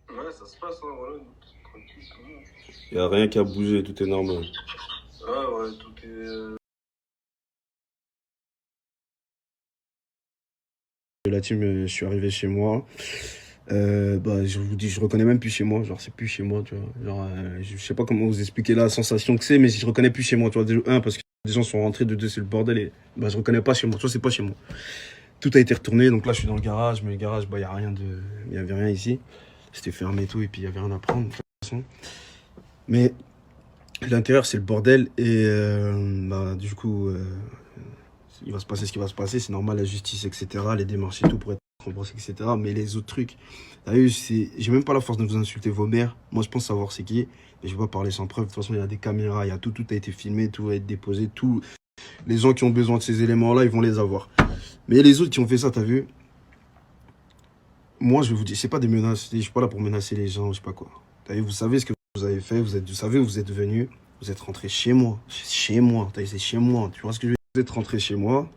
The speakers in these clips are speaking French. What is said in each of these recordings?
Ouais, ça se passe, hein, voilà, tranquille, tout le monde. Il n'y a rien qui a bougé, tout est normal. Ah ouais, tout est. La team, je suis arrivé chez moi. Bah, je vous dis, je reconnais même plus chez moi. Genre, c'est plus chez moi, tu vois. Genre, je sais pas comment vous expliquer la sensation que c'est, mais je reconnais plus chez moi, tu vois. Un, parce que des gens sont rentrés, de deux, c'est le bordel. Et bah, je reconnais pas chez moi, tu vois, c'est pas chez moi. Tout a été retourné, donc là, je suis dans le garage, mais le garage, bah, il y avait rien ici. C'était fermé et tout, et puis il y avait rien à prendre, de toute façon. Mais l'intérieur, c'est le bordel, et bah, du coup, il va se passer ce qui va se passer, c'est normal, la justice, etc., les démarches et tout pour être remboursé, etc. Mais les autres trucs, t'as vu, j'ai même pas la force de vous insulter vos mères. Moi, je pense savoir c'est qui, mais je vais pas parler sans preuve. De toute façon, il y a des caméras, il y a tout, tout a été filmé, tout va être déposé, tout. Les gens qui ont besoin de ces éléments-là, ils vont les avoir. Mais les autres qui ont fait ça, t'as vu, moi, je vais vous dire, c'est pas des menaces, je suis pas là pour menacer les gens, je sais pas quoi. T'as vu, vous savez ce que vous avez fait, vous savez où vous êtes venu, vous êtes rentré chez moi, t'as vu, c'est chez moi, tu vois ce que je veux dire. Vous êtes rentré chez moi.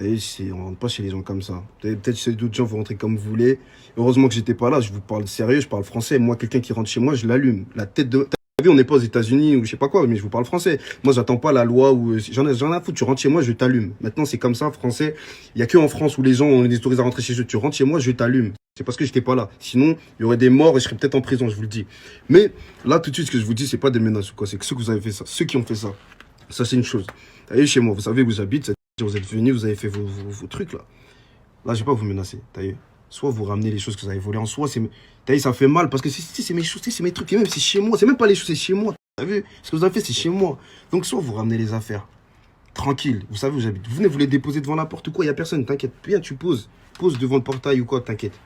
Et on rentre pas chez les gens comme ça. Peut-être chez d'autres gens, vous rentrez comme vous voulez. Heureusement que j'étais pas là, je vous parle sérieux, je parle français. Moi, quelqu'un qui rentre chez moi, je l'allume. La tête de... T'as vu, on n'est pas aux États-Unis ou je sais pas quoi, mais je vous parle français. Moi, j'attends pas la loi ou... J'en ai rien à foutre, tu rentres chez moi, je t'allume. Maintenant, c'est comme ça, français. Il y a que en France où les gens ont des autorisés à rentrer chez eux. Tu rentres chez moi, je t'allume. C'est parce que j'étais pas là. Sinon, il y aurait des morts et je serais peut-être en prison, je vous le dis. Mais là, tout de suite, ce que je vous dis, c'est pas des menaces ou quoi. C'est que ceux que vous avez fait ça, ceux qui ont fait ça. Ça, c'est une chose. Vous voyez, chez moi, vous savez où j'habite, vous êtes venus, vous avez fait vos trucs là. Là, je vais pas vous menacer. T'as vu? Soit vous ramenez les choses que vous avez volées en soi, t'as vu, ça fait mal parce que c'est mes choses, c'est mes trucs, et même c'est chez moi, c'est même pas les choses, c'est chez moi. T'as vu? Ce que vous avez fait, c'est chez moi. Donc, soit vous ramenez les affaires, tranquille, vous savez où j'habite. Vous venez vous les déposer devant n'importe quoi, il y a personne, t'inquiète. Bien, tu poses. Pose devant le portail ou quoi, t'inquiète.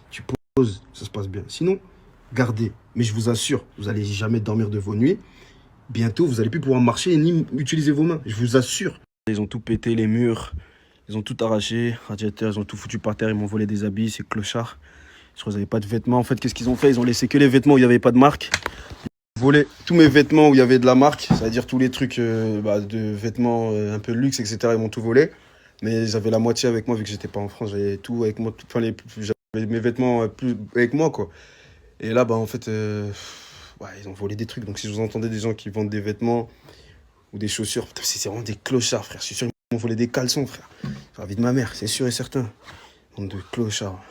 Tu poses, ça se passe bien. Sinon, gardez. Mais je vous assure, vous allez jamais dormir de vos nuits. Bientôt, vous allez plus pouvoir marcher ni utiliser vos mains. Je vous assure. Ils ont tout pété, les murs. Ils ont tout arraché. Radiateurs, ils ont tout foutu par terre. Ils m'ont volé des habits, ces clochards. Je crois qu'ils n'avaient pas de vêtements. En fait, qu'est-ce qu'ils ont fait? Ils ont laissé que les vêtements où il n'y avait pas de marque. Ils ont volé tous mes vêtements où il y avait de la marque. C'est-à-dire tous les trucs de vêtements un peu luxe, etc. Ils m'ont tout volé. Mais j'avais la moitié avec moi vu que j'étais pas en France. J'avais tout avec moi. Enfin, j'avais mes vêtements plus avec moi, quoi. Et là, bah, en fait, ouais, ils ont volé des trucs. Donc, si vous entendez des gens qui vendent des vêtements ou des chaussures, putain, c'est vraiment des clochards, frère. Je suis sûr qu'ils m'ont volé des caleçons, frère. Enfin, la vie de ma mère, c'est sûr et certain. Bande de clochards.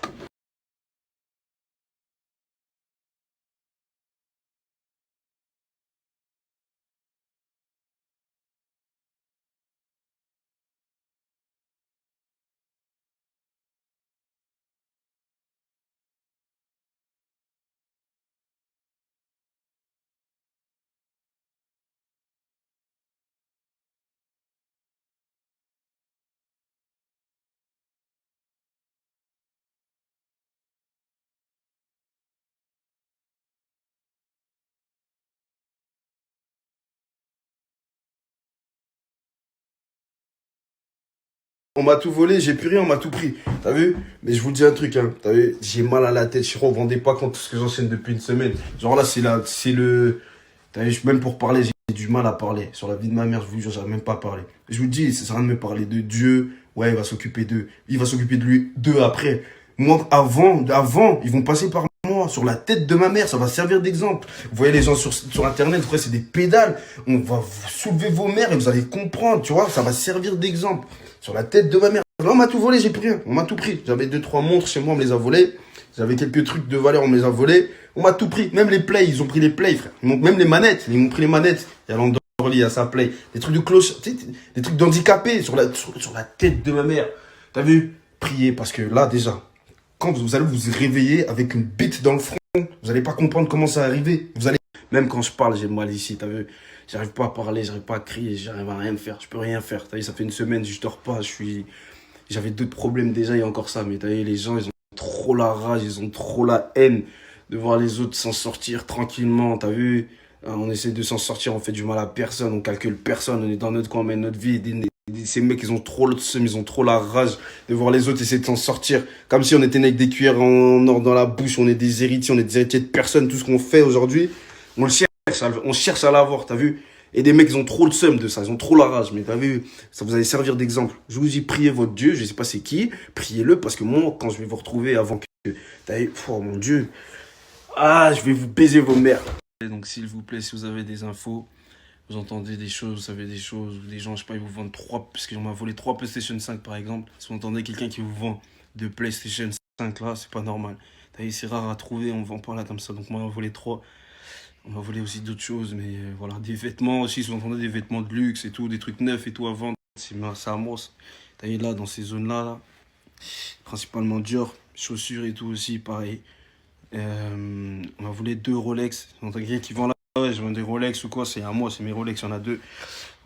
On m'a tout volé, j'ai plus rien, on m'a tout pris. T'as vu? Mais je vous dis un truc, hein. T'as vu? J'ai mal à la tête, je ne rendez pas compte de ce que j'enchaîne depuis une semaine. Genre là, c'est le. T'as vu? Même pour parler, j'ai du mal à parler. Sur la vie de ma mère, je vous jure, j'arrive même pas à parler. Je vous dis, ça sert à rien de me parler de Dieu. Ouais, il va s'occuper d'eux. Il va s'occuper de lui, d'eux après. Moi, avant, ils vont passer par moi, sur la tête de ma mère, ça va servir d'exemple. Vous voyez les gens sur Internet, après, c'est des pédales. On va vous soulever vos mères et vous allez comprendre, tu vois, ça va servir d'exemple. Sur la tête de ma mère. Là, on m'a tout volé, j'ai plus rien. On m'a tout pris. J'avais 2, 3 montres chez moi, on me les a volées. J'avais quelques trucs de valeur, on me les a volés. On m'a tout pris. Même les plays, ils ont pris les plays, frère. Même les manettes, ils m'ont pris les manettes. Il y a l'Andorli, il y a sa play. Des trucs de cloche, tu sais, des trucs d'handicapés sur la tête de ma mère. T'as vu? Priez, parce que là, déjà, quand vous allez vous réveiller avec une bite dans le front, vous allez pas comprendre comment ça est arrivé. Vous allez... Même quand je parle, j'ai mal ici, t'as vu? J'arrive pas à parler, j'arrive pas à crier, j'arrive à rien faire. Je peux rien faire. T'as vu, ça fait une semaine, je dors pas, J'avais d'autres problèmes déjà, il y a encore ça. Mais t'as vu, les gens, ils ont trop la rage, ils ont trop la haine de voir les autres s'en sortir tranquillement. T'as vu? On essaie de s'en sortir, on fait du mal à personne, on calcule personne, on est dans notre coin, on mène notre vie. Ces mecs, ils ont trop le seum, ils ont trop la rage de voir les autres essayer de s'en sortir. Comme si on était avec des cuillères en or dans la bouche, on est des héritiers de personne. Tout ce qu'on fait aujourd'hui, on cherche à l'avoir, t'as vu? Et des mecs, ils ont trop le seum de ça, ils ont trop la rage. Mais t'as vu, ça vous allait servir d'exemple. Je vous dis, priez votre Dieu, je sais pas c'est qui, priez-le, parce que moi, quand je vais vous retrouver avant que... T'as vu, oh mon Dieu. Ah, je vais vous baiser vos mères. Et donc, s'il vous plaît, si vous avez des infos, vous entendez des choses, vous savez des choses, ou des gens, je sais pas, ils vous vendent 3, parce qu'on m'a volé 3 PlayStation 5 par exemple. Si vous entendez quelqu'un qui vous vend de PlayStation 5 là, c'est pas normal. T'as vu, c'est rare à trouver, on vend pas là comme ça. Donc, moi, on m'a volé 3. On m'a volé aussi d'autres choses, mais voilà, des vêtements aussi, si vous entendez des vêtements de luxe et tout, des trucs neufs et tout à vendre, c'est à moi. T'as vu, là, dans ces zones-là, là, principalement Dior, chaussures et tout aussi, pareil. On m'a volé 2 Rolex. On entend quelqu'un qui vend là, ouais, je vends des Rolex ou quoi, c'est à moi, c'est mes Rolex, il y en a 2.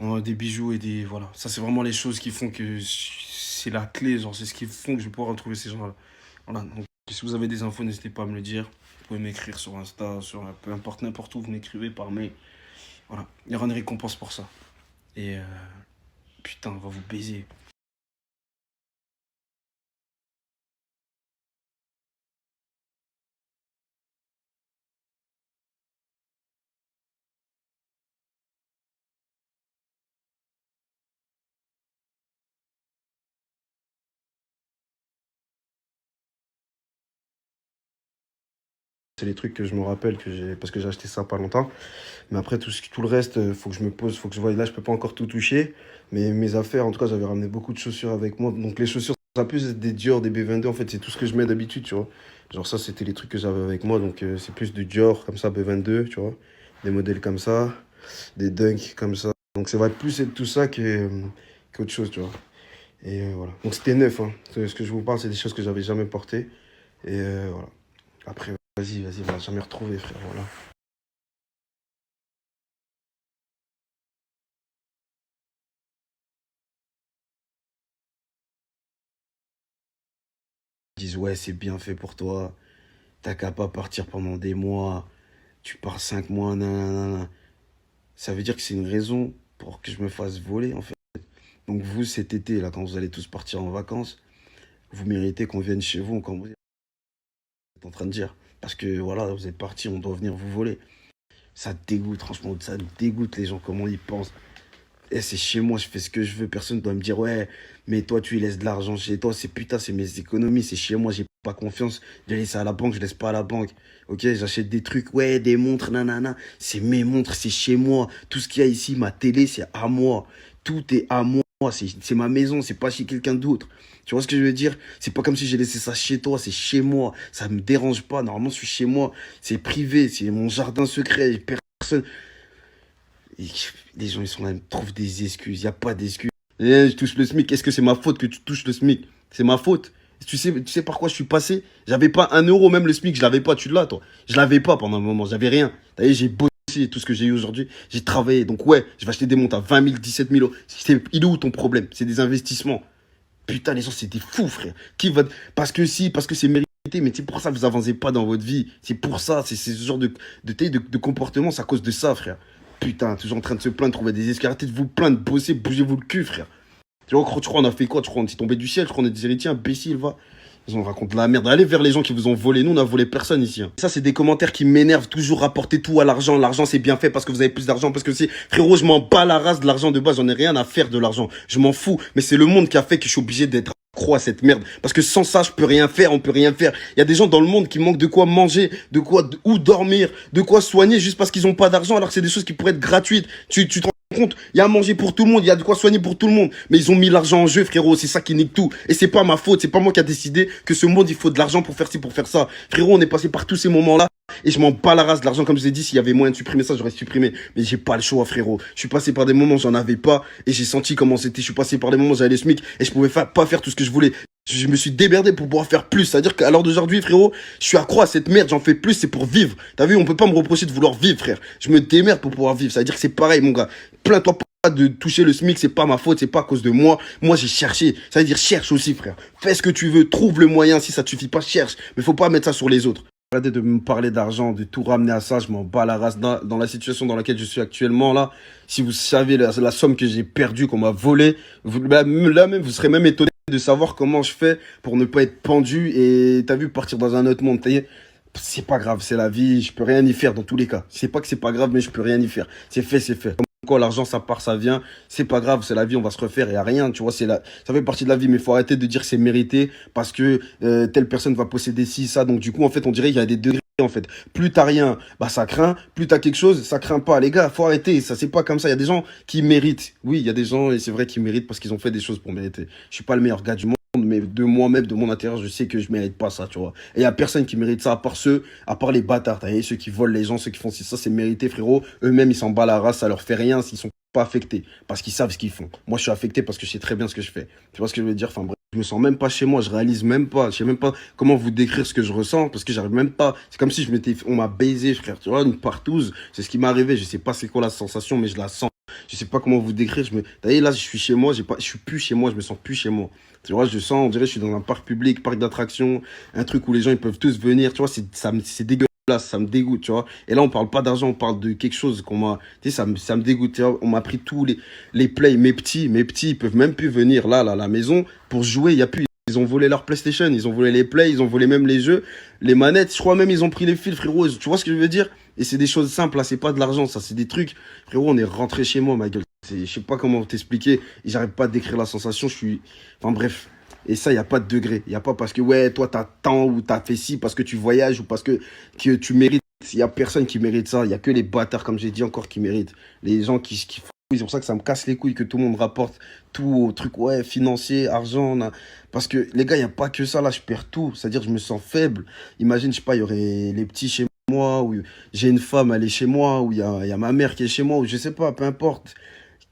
On a des bijoux et des. Voilà. Ça, c'est vraiment les choses qui font que c'est la clé, genre, c'est ce qui font que je vais pouvoir retrouver ces gens-là. Voilà. Donc, si vous avez des infos, n'hésitez pas à me le dire. Vous pouvez m'écrire sur Insta, sur peu importe, n'importe où, vous m'écrivez par mail. Voilà. Il y aura une récompense pour ça. Et putain, on va vous baiser. C'est les trucs que je me rappelle que j'ai parce que j'ai acheté ça pas longtemps. Mais après tout le reste, faut que je me pose, faut que je voie. Là, je peux pas encore tout toucher. Mais mes affaires, en tout cas, j'avais ramené beaucoup de chaussures avec moi. Donc les chaussures, ça peut être des Dior, des B22. En fait, c'est tout ce que je mets d'habitude, tu vois. Genre ça, c'était les trucs que j'avais avec moi. Donc c'est plus du Dior comme ça, B22, tu vois. Des modèles comme ça, des Dunk comme ça. Donc ça va être plus être tout ça qu'autre chose, tu vois. Et voilà. Donc c'était neuf, hein. Ce que je vous parle, c'est des choses que j'avais jamais portées. Et voilà. Après, vas-y, on va jamais retrouver, frère. Voilà. Ils disent, ouais, c'est bien fait pour toi. T'as qu'à pas partir pendant des mois. Tu pars 5 mois, nanana. Ça veut dire que c'est une raison pour que je me fasse voler, en fait. Donc vous, cet été, là, quand vous allez tous partir en vacances, vous méritez qu'on vienne chez vous quand vous êtes en train de dire. Parce que voilà, vous êtes partis, on doit venir vous voler. Ça dégoûte, franchement, ça dégoûte les gens, comment ils pensent. Eh, c'est chez moi, je fais ce que je veux. Personne ne doit me dire, ouais, mais toi, tu y laisses de l'argent chez toi. C'est putain, c'est mes économies, c'est chez moi. J'ai pas confiance de laisser à la banque, je laisse pas à la banque. Ok, j'achète des trucs, ouais, des montres, nanana. C'est mes montres, c'est chez moi. Tout ce qu'il y a ici, ma télé, c'est à moi. Tout est à moi. C'est ma maison, c'est pas chez quelqu'un d'autre. Tu vois ce que je veux dire? C'est pas comme si j'ai laissé ça chez toi, c'est chez moi. Ça me dérange pas. Normalement, je suis chez moi. C'est privé, c'est mon jardin secret. Personne. Et les gens, ils sont là, ils trouvent des excuses. Il n'y a pas d'excuses. Je touche le SMIC. Est-ce que c'est ma faute que tu touches le SMIC? C'est ma faute. Tu sais par quoi je suis passé? J'avais pas 1 euro, même le SMIC, je l'avais pas. Tu l'as, toi? Je l'avais pas pendant un moment. J'avais rien. T'as vu, j'ai bossé tout ce que j'ai eu aujourd'hui. J'ai travaillé. Donc, ouais, je vais acheter des montres à 20 000, 17 000 euros. Il est où ton problème? C'est des investissements. Putain, les gens, c'est des fous, frère. Parce que si, parce que c'est mérité. Mais c'est pour ça que vous avancez pas dans votre vie. C'est pour ça. C'est ce genre de comportement. C'est à cause de ça, frère. Putain, toujours en train de se plaindre, trouver des excuses. Arrêtez de vous plaindre, bossez, bougez-vous le cul, frère. Tu crois, on a fait quoi? Tu crois, on est tombé du ciel? Tu crois, on est des héritiers, imbéciles, va. Ils ont raconté de la merde. Allez vers les gens qui vous ont volé. Nous, on a volé personne ici, hein. Ça, c'est des commentaires qui m'énervent. Toujours rapporter tout à l'argent. L'argent, c'est bien fait parce que vous avez plus d'argent. Parce que c'est, frérot, je m'en bats la race de l'argent de base. J'en ai rien à faire de l'argent. Je m'en fous. Mais c'est le monde qui a fait que je suis obligé d'être accro à cette merde. Parce que sans ça, je peux rien faire. On peut rien faire. Il y a des gens dans le monde qui manquent de quoi manger, de quoi, où dormir, de quoi soigner juste parce qu'ils ont pas d'argent alors que c'est des choses qui pourraient être gratuites. Tu te compte, il y a à manger pour tout le monde, il y a de quoi soigner pour tout le monde. Mais ils ont mis l'argent en jeu, frérot, c'est ça qui nique tout. Et c'est pas ma faute, c'est pas moi qui a décidé que ce monde, il faut de l'argent pour faire ci, pour faire ça. Frérot, on est passé par tous ces moments-là. Et je m'en bats la race de l'argent, comme je vous ai dit, s'il y avait moyen de supprimer ça, j'aurais supprimé. Mais j'ai pas le choix, frérot. Je suis passé par des moments où j'en avais pas, et j'ai senti comment c'était. Je suis passé par des moments où j'avais les SMIC, et je pouvais pas faire tout ce que je voulais. Je me suis déberdé pour pouvoir faire plus. C'est-à-dire qu'à l'heure d'aujourd'hui, frérot, je suis accro à cette merde, j'en fais plus, c'est pour vivre. T'as vu, on peut pas me reprocher de vouloir vivre, frère. Je me démerde pour pouvoir vivre. C'est-à-dire que c'est pareil, mon gars. Plains-toi pas de toucher le SMIC, c'est pas ma faute, c'est pas à cause de moi. Moi, j'ai cherché. Ça veut dire cherche aussi, frère. Fais ce que tu veux, trouve le moyen. Si ça te suffit pas, cherche. Mais faut pas mettre ça sur les autres. Arrêtez de me parler d'argent, de tout ramener à ça, je m'en bats la race. Dans la situation dans laquelle je suis actuellement, là, si vous savez la somme que j'ai perdue, qu'on m'a volée, là même, vous serez même étonné de savoir comment je fais pour ne pas être pendu et, t'as vu, partir dans un autre monde. C'est pas grave, c'est la vie, je peux rien y faire dans tous les cas. C'est pas que c'est pas grave, mais je peux rien y faire. C'est fait, c'est fait. Comme quoi, l'argent, ça part, ça vient. C'est pas grave, c'est la vie, on va se refaire, il y a rien, tu vois, ça fait partie de la vie, mais faut arrêter de dire que c'est mérité parce que telle personne va posséder ci, ça. Donc, du coup, en fait, on dirait qu'il y a des degrés en fait. Plus t'as rien, bah ça craint. Plus t'as quelque chose, ça craint pas. Les gars, faut arrêter. Ça, c'est pas comme ça. Il y a des gens qui méritent. Oui, il y a des gens, et c'est vrai, qui méritent parce qu'ils ont fait des choses pour mériter. Je suis pas le meilleur gars du monde, mais de moi-même, de mon intérieur, je sais que je mérite pas ça, tu vois. Et il y a personne qui mérite ça, à part les bâtards, t'as vu, ceux qui volent les gens, ceux qui font ça, c'est mérité, frérot. Eux-mêmes, ils s'en battent la race, ça leur fait rien s'ils sont pas affectés, parce qu'ils savent ce qu'ils font. Moi, je suis affecté parce que je sais très bien ce que je fais. Tu vois ce que je veux dire? Enfin, bref, je me sens même pas chez moi, je réalise même pas, je sais même pas comment vous décrire ce que je ressens, parce que j'arrive même pas. C'est comme si on m'a baisé, frère, tu vois, une partouze. C'est ce qui m'est arrivé, je sais pas c'est quoi la sensation, mais je la sens. Je sais pas comment vous décrire. T'as vu, là, je suis chez moi, je suis plus chez moi, je me sens plus chez moi. Tu vois, je sens, on dirait que je suis dans un parc public, parc d'attractions, un truc où les gens, ils peuvent tous venir. Tu vois, c'est dégueulasse, ça me dégoûte, tu vois. Et là, on parle pas d'argent, on parle de quelque chose qu'on m'a, tu sais, ça me dégoûte. Tu vois. On m'a pris tous les plays, mes petits, ils peuvent même plus venir là, à la maison pour jouer. Il y a plus, ils ont volé leur PlayStation, ils ont volé les plays, ils ont volé même les jeux, les manettes. Je crois même ils ont pris les fils, frérot. Tu vois ce que je veux dire? Et c'est des choses simples, là, c'est pas de l'argent, ça, c'est des trucs. Frérot, on est rentré chez moi, ma gueule. Je sais pas comment t'expliquer. Et j'arrive pas à décrire la sensation, enfin bref. Et ça, il n'y a pas de degré. Il n'y a pas parce que, ouais, toi, t'as tant ou t'as fait ci, parce que tu voyages ou parce que tu mérites. Il n'y a personne qui mérite ça. Il n'y a que les bâtards, comme j'ai dit encore, qui méritent. Les gens qui font. C'est pour ça que ça me casse les couilles que tout le monde rapporte tout au truc, ouais, financier, argent. Parce que, les gars, il n'y a pas que ça. Là, je perds tout. C'est-à-dire, je me sens faible. Imagine, je sais pas, il y aurait les petits chez moi, ou j'ai une femme, elle est chez moi, ou il y a ma mère qui est chez moi, ou je sais pas, peu importe.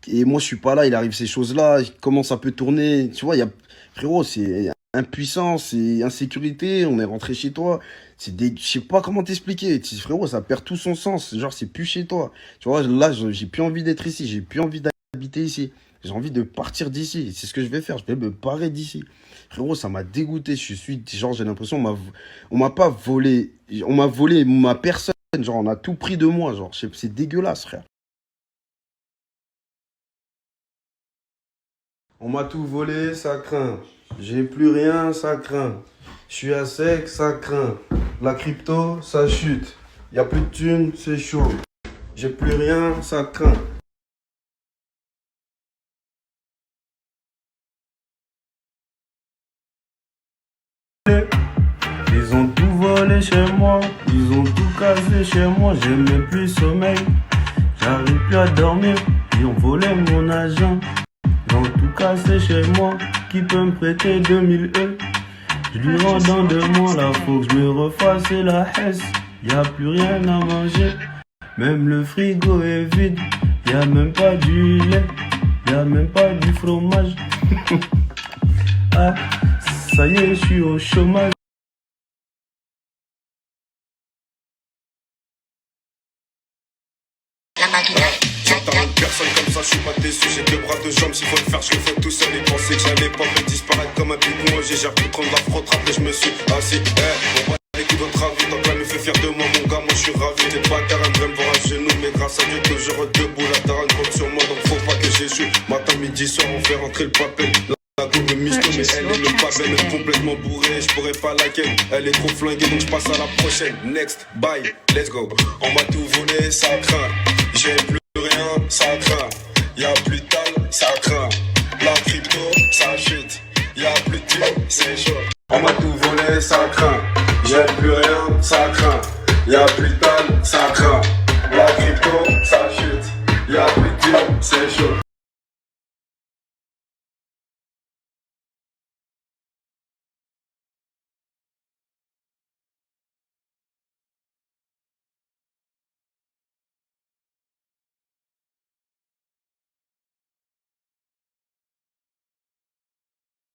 Et moi, je suis pas là, il arrive ces choses-là, comment ça peut tourner, tu vois, frérot, c'est impuissance, c'est insécurité, on est rentré chez toi, je sais pas comment t'expliquer, frérot, ça perd tout son sens, genre, c'est plus chez toi, tu vois, là, j'ai plus envie d'être ici, j'ai plus envie d'habiter ici, j'ai envie de partir d'ici, c'est ce que je vais faire, je vais me barrer d'ici. Frérot, ça m'a dégoûté, genre, j'ai l'impression, on m'a pas volé, on m'a volé ma personne, genre, on a tout pris de moi, genre, c'est dégueulasse, frère. On m'a tout volé, ça craint. J'ai plus rien, ça craint. Je suis à sec, ça craint. La crypto, ça chute. Y a plus de thunes, c'est chaud. J'ai plus rien, ça craint. Ils ont tout volé chez moi, ils ont tout cassé chez moi, j'ai même plus sommeil. J'arrive plus à dormir, ils ont volé mon argent. Ils ont tout cassé chez moi, qui peut me prêter 2000 E? Je lui rends dans 2 mois, là faut que je me refasse la hesse. Y'a plus rien à manger, même le frigo est vide. Y'a même pas du lait, y'a même pas du fromage. Ah, ça y est, je suis au chômage. J'entends une personne comme ça, je suis pas déçu, j'ai 2 bras, 2 jambes, s'il faut le faire, je le fais tout seul. Et penser que j'allais pas me disparaître comme un big moi, j'ai pu prendre la fraude, et je me suis assis. On va les coups d'autres avis, donc là me fait fier de moi, mon gars, moi je suis ravi. T'es pas car un me voir à genoux, mais grâce à Dieu, toujours debout, la tarane compte sur moi, donc faut pas que j'échoue. Matin, midi, soir, on fait rentrer le papel. La go me misto, mais elle est le pas belle, elle est complètement bourrée, je pourrais pas la ken. Elle est trop flinguée, donc je passe à la prochaine. Next, bye, let's go. On m'a tout volé, ça craint. J'ai plus rien, ça craint. Y'a plus de tal, ça craint. La crypto, ça chute. Y'a plus de thunes, c'est chaud. On m'a tout volé, ça craint. J'ai plus rien, ça craint. Y'a plus de tal, ça craint. La crypto, ça chute. Y'a plus de thunes, c'est chaud.